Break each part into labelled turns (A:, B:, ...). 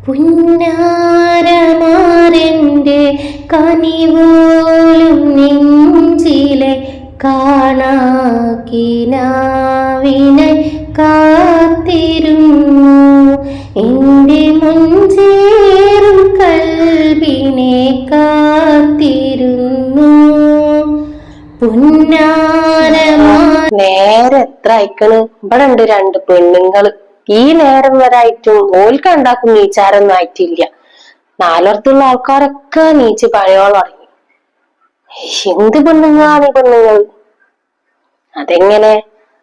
A: പുന്നാരമാരെൻ്റെ കനിവോലും നെഞ്ചിലെ കാണാക്കിനാവിനെ കാത്തിരുന്നു എൻ്റെ മുഞ്ചേറും കൽബിനെ കാത്തിരുന്നു പുന്നാരമാ.
B: നേരെ എത്ര അയക്കണ്? ഇവിടെ ഉണ്ട് രണ്ട് പെണ്ണുങ്ങള്. ഈ നേരം വരായിട്ടും ഓൽക്ക് ഉണ്ടാക്കും നീച്ചാരൊന്നും ആയിട്ടില്ല. നാലടത്തുള്ള ആൾക്കാരൊക്കെ നീച്ച് പണിയോളം ഇറങ്ങി. എന്ത് പെണ്ണുങ്ങളാണ് ഈ പെണ്ണുങ്ങൾ? അതെങ്ങനെ?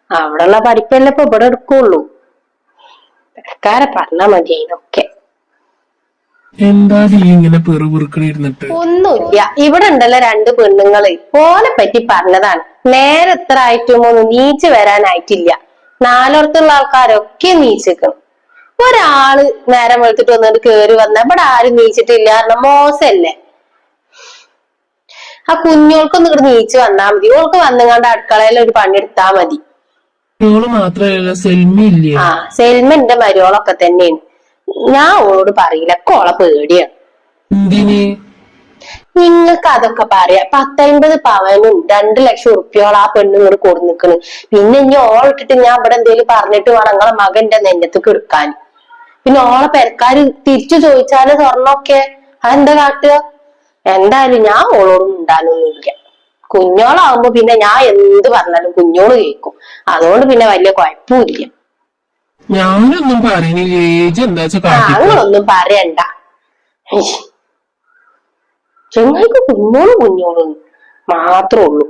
B: അവിടെയുള്ള പഠിപ്പല്ലേ ഇപ്പൊ ഇവിടെ എടുക്കുള്ളൂ. പെരക്കാരെ പറഞ്ഞാ മതി അതിനൊക്കെ. ഒന്നുമില്ല, ഇവിടെ ഉണ്ടല്ലോ രണ്ട് പെണ്ണുങ്ങള്. ഓനെ പറ്റി പറഞ്ഞതാണ്. നേരെ എത്ര ആയിട്ടും ഒന്ന് നീച്ച് വരാനായിട്ടില്ല. നാലോടത്തുള്ള ആൾക്കാരൊക്കെ നീച്ചിക്കണം. ഒരാള് നേരം വെളുത്തിട്ട് വന്നിട്ട് കേറി വന്ന ഇവിടെ ആരും നീച്ചിട്ടില്ല കാരണം മോശല്ലേ. ആ കുഞ്ഞോൾക്കൊന്നും ഇങ്ങോട്ട് നീച്ച് വന്നാ മതി. ഓൾക്ക് വന്നുകൊണ്ട് അടുക്കളയിൽ ഒരു പണിയെടുത്താ മതി. ആ സെൽമ എന്റെ മരുവോളൊക്കെ തന്നെയാണ്. ഞാൻ ഓളോട് പറയില്ല, ഓളെ പേടിയാണ്. നിങ്ങൾക്ക് അതൊക്കെ പറയാ. 10-50 പവനും 2 ലക്ഷം ഉറുപ്പ്യോളം ആ പെണ്ണുങ്ങൾ കൊടു നിക്കണ്. പിന്നെ ഇനി ഓളിട്ടിട്ട് ഞാൻ ഇവിടെ എന്തേലും പറഞ്ഞിട്ട് വേണം നിങ്ങളെ മകന്റെ നെഞ്ഞത്തേക്ക് എടുക്കാൻ. പിന്നെ ഓളെ പെരക്കാര് തിരിച്ചു ചോദിച്ചാല് സ്വർണ്ണൊക്കെ അതെന്താ കാട്ടുക? എന്തായാലും ഞാൻ ഓളോടും ഉണ്ടാനൊന്നുമില്ല. കുഞ്ഞോളാവുമ്പോ പിന്നെ ഞാൻ എന്ത് പറഞ്ഞാലും കുഞ്ഞോള് കേൾക്കും. അതുകൊണ്ട് പിന്നെ വലിയ കുഴപ്പമില്ല.
C: ഞാനൊന്നും
B: ഞങ്ങളൊന്നും പറയണ്ട. ചെങ്ങൾക്ക് കുഞ്ഞോളും മാത്രമേ ഉള്ളൂ.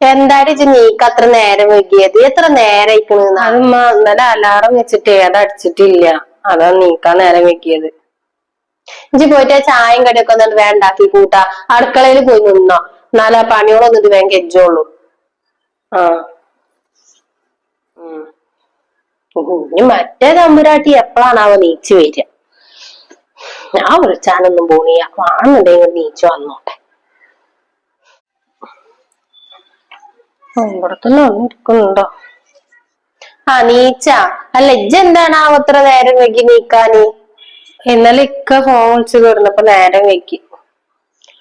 B: എന്തായാലും നീക്ക് അത്ര നേരം വൈകിയത്? എത്ര നേരം അയക്കണ്? അതുമ്മ ഇന്നലെ അലാറം വെച്ചിട്ട് അതടിച്ചിട്ടില്ല. അതാ നീക്കാൻ നേരം വെക്കിയത്. ഇഞ്ചി പോയിട്ട് ചായയും കടിയൊക്കെ ഒന്നിട്ട് വേണ്ടാക്കി കൂട്ടാ. അടുക്കളയിൽ പോയി നിന്നോ, എന്നാലും ആ പണിയോളൊന്നിട്ട് വേഗം കെഞ്ചോളൂ. ആ ഇനി മറ്റേ തമ്പുരാട്ടി എപ്പോഴാണാവോ നീച്ചു വരിക? ഞാൻ വിളിച്ചാനൊന്നും പോണിയ. വാണെന്നുണ്ടെങ്കിൽ നീച്ചു വന്നോട്ടെ. ഇവിടത്തന്നെ ഇരിക്കുന്നുണ്ടോ? ആ നീച്ച. അല്ല ഇജ്ജ് എന്താണാവോ അത്ര നേരം വെക്കി നീക്കാന്? ഇന്നലെ ഇക്ക ഫോൺ വിളിച്ച് കിടന്നപ്പോ നേരം വെക്കി.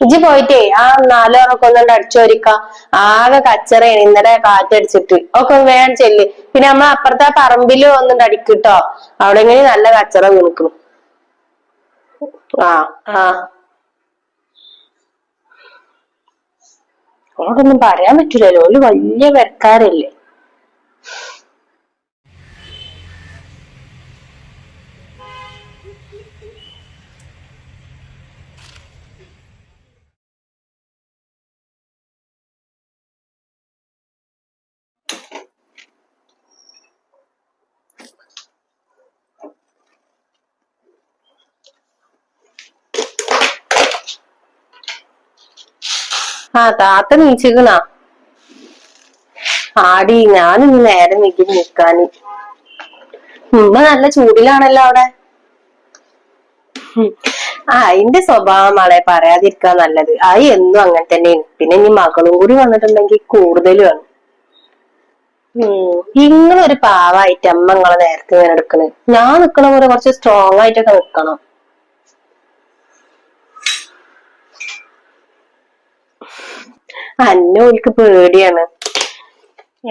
B: ഇജ്ജ് പോയിട്ടേ ആ 4 ഉറക്കം ഒന്നുകൊണ്ട് അടിച്ചോരിക്ക. ആകെ കച്ചറയാണ് ഇന്നലെ കാറ്റടിച്ചിട്ട്. ഒക്കെ വേണം ചെല്ല്. പിന്നെ നമ്മളെ അപ്പുറത്തെ പറമ്പില് ഒന്നുണ്ട് അടിക്കിട്ടോ. അവിടെ എങ്ങനെ നല്ല കച്ചറ നിൽക്കണം. ആ അവരോടൊന്നും പറയാൻ പറ്റൂലല്ലോ, ഒരു വലിയ പെരക്കാരല്ലേ. ആ താത്ത നീച്ചിക്കണ? ആടി ഞാനിന്ന് നേരം വെക്കി നിക്കാന്. ഉമ്മ നല്ല ചൂടിലാണല്ലോ അവിടെ. ആ അതിന്റെ സ്വഭാവം ആളെ പറയാതിരിക്കാൻ നല്ലത്. അത് എന്നും അങ്ങനെ തന്നെയാണ്. പിന്നെ ഇനി മകളും കൂടി വന്നിട്ടുണ്ടെങ്കിൽ കൂടുതലുമാണ്. ഇങ്ങളൊരു പാവായിട്ട് അമ്മ നിങ്ങളെ നേരത്തെ ഇങ്ങനെ എടുക്കണ്. ഞാൻ നിക്കണ പോലെ കുറച്ച് സ്ട്രോങ് ആയിട്ടൊക്കെ നിക്കണം. അന്നോൽക്ക് പേടിയാണ്.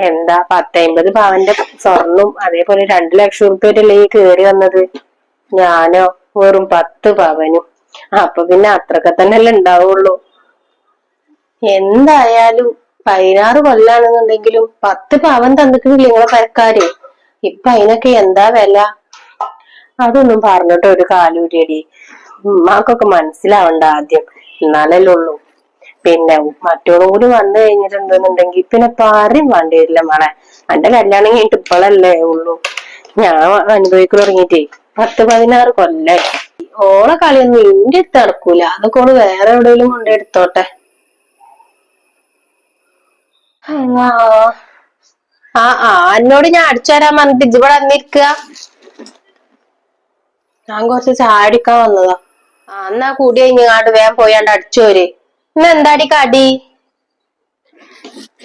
B: എന്താ 10-50 പവന്റെ സ്വർണ്ണും അതേപോലെ 2 ലക്ഷം ഉറുപ്പ്യല്ലേ ഈ കേറി വന്നത്. ഞാനോ വെറും 10 പവനും. അപ്പൊ പിന്നെ അത്രക്കെ തന്നെയല്ലേ ഉണ്ടാവുള്ളൂ. എന്തായാലും 16 കൊല്ലാണെന്നുണ്ടെങ്കിലും 10 പവൻ തന്നിട്ടില്ല നിങ്ങളെ പെരക്കാര്. ഇപ്പൊ അതിനൊക്കെ എന്താ വില? അതൊന്നും പറഞ്ഞിട്ട് ഒരു കാലൂരിയടി. ഉമ്മാക്കൊക്കെ മനസ്സിലാവണ്ട ആദ്യം, എന്നാലല്ലേ ഉള്ളൂ. പിന്നെ മറ്റോടും കൂടി വന്നു കഴിഞ്ഞിട്ടുണ്ടെന്നുണ്ടെങ്കിൽ പിന്നെ പറയും വേണ്ടി വരില്ല മോളെ. എന്റെ കല്യാണം കഴിഞ്ഞിട്ട് ഇപ്പോഴല്ലേ ഉള്ളൂ. ഞാൻ അനുഭവിക്കാൻ തുടങ്ങിട്ടേ 10-16 കൊല്ലായി. ഓളെ കളിയൊന്നും ഇന്റെ അടുത്ത് നടക്കൂല. അതൊക്കെ ഓള് വേറെ എവിടെയെങ്കിലും കൊണ്ടെടുത്തോട്ടെ. എന്നോട് ഞാൻ അടിച്ചു തരാൻ പറഞ്ഞിട്ട് ഇജ്ജ് ഇവിടെ വന്നിരിക്കുക. ഞാൻ കുറച്ച് ചാടിക്കാൻ വന്നതാ. എന്നാ കൂടി കഴിഞ്ഞാണ്ട് വേഗം പോയാണ്ട് അടിച്ചോര്. ഇന്ന് എന്താടി കടി?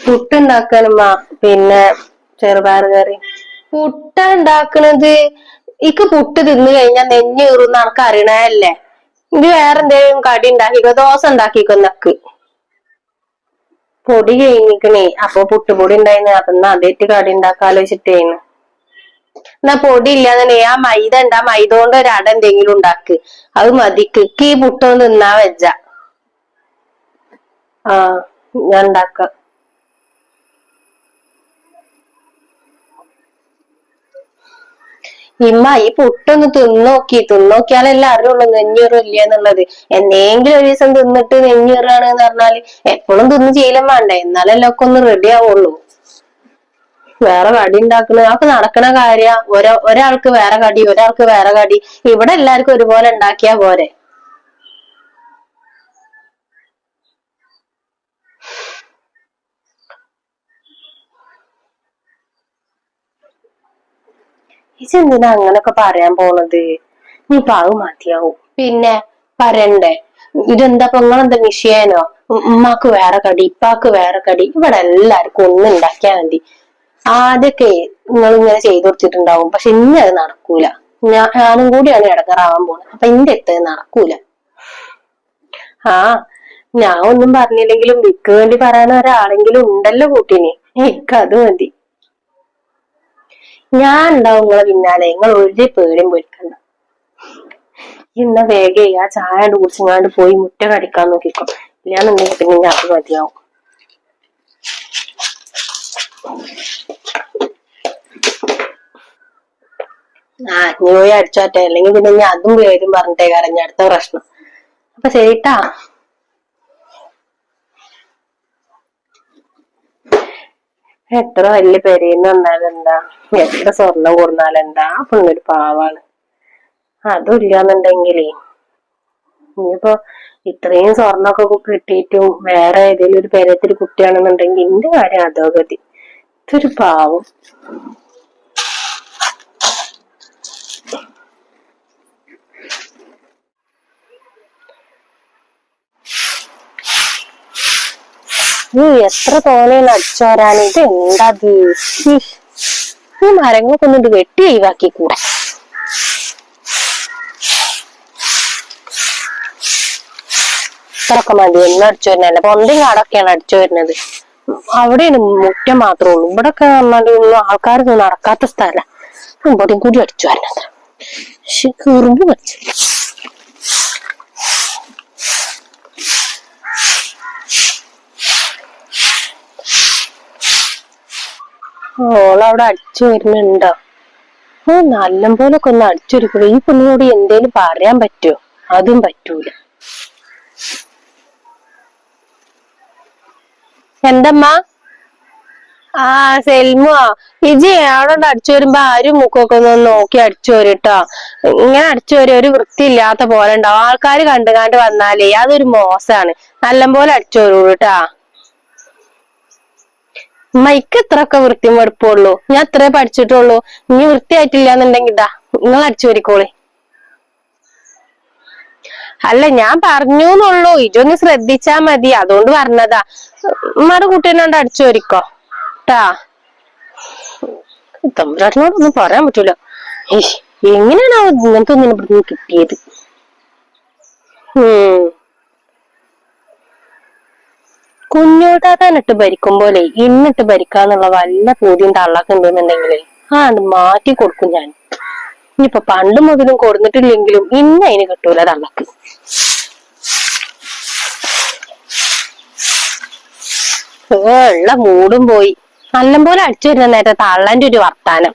B: പുട്ടുണ്ടാക്കാനുമ്മ. പിന്നെ ചെറുപയർ കറി. പുട്ട ഉണ്ടാക്കണത് ഇക്ക് പുട്ട് തിന്നു കഴിഞ്ഞാൽ നെഞ്ഞീറുന്ന ആൾക്ക് അറിയണല്ലേ. ഇത് വേറെ എന്തെങ്കിലും കടി ഉണ്ടാക്കിക്കോ, ദോശ ഉണ്ടാക്കിക്കോ. നക്ക് പൊടി കഴിഞ്ഞിക്കണേ. അപ്പൊ പുട്ടുപൊടി ഉണ്ടായിരുന്നു. അപ്പൊ അതേറ്റ് കടി ഉണ്ടാക്കാലോചിച്ചിട്ടേന്ന്. എന്നാ പൊടി ഇല്ലാതെ ആ മൈദ ഉണ്ട്, ആ മൈദ കൊണ്ട് ഒരു അട എന്തെങ്കിലും ഉണ്ടാക്ക്. അത് മതിക്ക്. ഈ പുട്ടൊന്നും തിന്നാ വെച്ച. ആ ഞാൻ ഉണ്ടാക്കാം. ഇമ്മ ഈ പുട്ടൊന്ന് തിന്നോക്കിയാലല്ലേ അറിയുള്ളൂ നെഞ്ഞീറും ഇല്ല എന്നുള്ളത്. എന്തെങ്കിലും ഒരു ദിവസം തിന്നിട്ട് നെഞ്ഞീറാണ് എന്ന് പറഞ്ഞാല് എപ്പോഴും തിന്ന് ശീലം വേണ്ടേ, എന്നാലല്ലേ ഒക്കെ ഒന്ന് റെഡി ആവുള്ളൂ. വേറെ കടി ഉണ്ടാക്കണ അതൊക്കെ നടക്കണ കാര്യ. ഒരാൾക്ക് വേറെ കടി, ഒരാൾക്ക് വേറെ കടി. ഇവിടെ എല്ലാവർക്കും ഒരുപോലെ ഉണ്ടാക്കിയാ പോരെ. ഇതെന്തിനാ അങ്ങനൊക്കെ പറയാൻ പോണത്? നീ പാവ് മതിയാവും. പിന്നെ പറയണ്ടേ? ഇതെന്താ നിങ്ങളെന്താ വിഷയനോ? ഉമ്മാക്ക് വേറെ കടി, ഇപ്പാക്ക് വേറെ കടി. ഇവിടെ എല്ലാവർക്കും ഒന്നും ഉണ്ടാക്കിയാ മതി. ആദ്യൊക്കെ നിങ്ങൾ ഇങ്ങനെ ചെയ്തു കൊടുത്തിട്ടുണ്ടാവും. പക്ഷെ ഇനി അത് നടക്കൂല. ഞാനും കൂടിയാണ് ഇടങ്ങാറാവാൻ പോണത്. അപ്പൊ ഇന്റെ അടുത്ത് നടക്കൂല. ആ ഞാൻ ഒന്നും പറഞ്ഞില്ലെങ്കിലും വിക്ക് വേണ്ടി പറയാൻ ഒരാളെങ്കിലും ഉണ്ടല്ലോ കൂട്ടിന്. എനിക്കത് മതി. ഞാൻ ഉണ്ടാവും നിങ്ങളെ പിന്നാലെ. നിങ്ങൾ ഒരു പേടിയും പോയിക്കണ്ട. ഇന്ന വേഗേ ആ ചായ കുടിച്ചങ്ങാണ്ട് പോയി മുറ്റ കടിക്കാൻ നോക്കിക്കോ. ഇല്ലാന്നുണ്ടെങ്കിൽ പിന്നെ ഞാൻ അത് മതിയാവും. ആ നീ പോയി അടിച്ചോട്ടെ. അല്ലെങ്കിൽ പിന്നെ ഞാൻ അതും പേരും പറഞ്ഞിട്ടേ കരഞ്ഞ അടുത്ത പ്രശ്നം. അപ്പൊ ശരിട്ടാ. എത്ര വലിയ പെരേന്ന് വന്നാലെന്താ, എത്ര സ്വർണം കൊടുന്നാലെന്താ, ആ പെണ്ണൊരു പാവാണ്. അതും ഇല്ലാന്നുണ്ടെങ്കിലേ ഇനിയിപ്പോ ഇത്രയും സ്വർണ്ണമൊക്കെ കിട്ടിയിട്ടും വേറെ ഏതെങ്കിലും ഒരു പെരത്തിൽ കുട്ടിയാണെന്നുണ്ടെങ്കിൽ എന്റെ കാര്യം അധോഗതി. ഇതൊരു പാവം. നീ എത്ര തോനെയാണ് അടിച്ചോരാൻ. ഇത് എന്താത്? ഈ മരങ്ങളൊക്കെ ഒന്നിട്ട് വെട്ടി ഒഴിവാക്കി കൂടെ. ഇത്രയൊക്കെ മതി ഒന്നും അടിച്ചു വരുന്നല്ല. പൊന്തയും കാടൊക്കെയാണ് അടിച്ചു വരുന്നത്. അവിടെയാണ് മുറ്റം മാത്രമേ ഉള്ളൂ. ഇവിടെ ഒക്കെ പറഞ്ഞാൽ ആൾക്കാരൊന്നും നടക്കാത്ത സ്ഥല. ഇവിടെയും കൂടി അടിച്ചു വരുന്നത്. പക്ഷെ കുറുമ്പ് വെച്ചു. ഓളവിടെ അടിച്ചു വരുന്നുണ്ടോ? നല്ല പോലൊക്കെ ഒന്ന് അടിച്ചൊരുക്കുക. ഈ പെണ്ണിനോട് എന്തേലും പറയാൻ പറ്റുമോ? അതും പറ്റൂല. എന്തമ്മ? ആ സെൽമോ, ഇജി അവിടെ അടിച്ചു വരുമ്പോ ആരും മുക്കൊക്കെ ഒന്ന് നോക്കി അടിച്ചു വരട്ടോ. ഇങ്ങനെ അടിച്ചു വരും ഒരു വൃത്തിയില്ലാത്ത പോലെ ഉണ്ടാവും. ആൾക്കാര് കണ്ടുകാണ്ട് വന്നാലേ അതൊരു മോശമാണ്. നല്ലപോലെ അടിച്ചു വരൂ കേട്ടാ. മൈക്ക് ഇത്രയൊക്കെ വൃത്തിയും വെടുപ്പുള്ളൂ. ഞാൻ ഇത്രേ പഠിച്ചിട്ടുള്ളൂ. ഇനി വൃത്തിയായിട്ടില്ല എന്നുണ്ടെങ്കിൽ ഇതാ നിങ്ങൾ അടിച്ചു വരിക്കോളി. അല്ല ഞാൻ പറഞ്ഞു എന്നുള്ളൂ. ഇതൊന്ന് ശ്രദ്ധിച്ചാ മതി. അതുകൊണ്ട് പറഞ്ഞതാ. ഉമ്മയുടെ കുട്ടീനോണ്ട് അടിച്ചു വരിക്കോ ട്ടാ. തമ്പുരാട്ടിനോടൊന്നും പറയാൻ പറ്റൂല. എങ്ങനെയാണ് ഇങ്ങനത്തെ ഒന്നും ഇവിടുന്ന് കിട്ടിയത്? കുഞ്ഞോട്ടാക്കാനിട്ട് ഭരിക്കും പോലെ ഇന്നിട്ട് ഭരിക്കാന്നുള്ള വല്ല പൂതിയും തള്ളാക്ക് ഉണ്ടെന്നുണ്ടെങ്കിലേ മാറ്റി കൊടുക്കും ഞാൻ. ഇനിയിപ്പൊ പണ്ട് മുതലും കൊടുത്തിട്ടില്ലെങ്കിലും ഇന്ന് അതിന് കിട്ടൂല തള്ളക്ക്. ഉള്ള മൂടും പോയി. നല്ലപോലെ അടിച്ചു വരുന്ന നേരത്തെ തള്ളന്റെ ഒരു വർത്താനം.